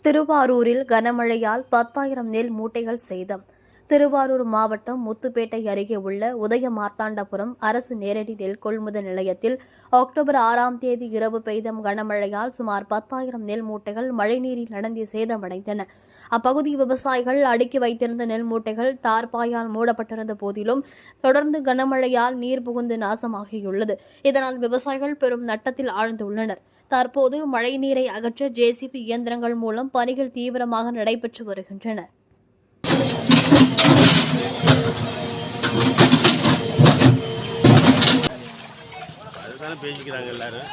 திருவாரூரில் கனமழையால் 10,000 நெல் மூட்டைகள் சேதம். திருவாரூர் மாவட்டம் முத்துப்பேட்டை அருகே உள்ள உதயமார்த்தாண்டபுரம் அரசு நேரடி நெல் கொள்முதல் நிலையத்தில் அக்டோபர் 6ஆம் தேதி இரவு பெய்த கனமழையால் சுமார் 10,000 நெல் மூட்டைகள் மழைநீரில் நடந்து சேதமடைந்தன. அப்பகுதி விவசாயிகள் அடுக்கி வைத்திருந்த நெல் மூட்டைகள் தார்பாயால் மூடப்பட்டிருந்த போதிலும் தொடர்ந்து கனமழையால் நீர் புகுந்து நாசமாகியுள்ளது. இதனால் விவசாயிகள் பெரும் நட்டத்தில் ஆழ்ந்துள்ளனர். தற்போது மழைநீரை அகற்ற ஜேசிபி இயந்திரங்கள் மூலம் பணிகள் தீவிரமாக நடைபெற்று வருகின்றன. பேசிக்கிறாங்க எல்லாரும்.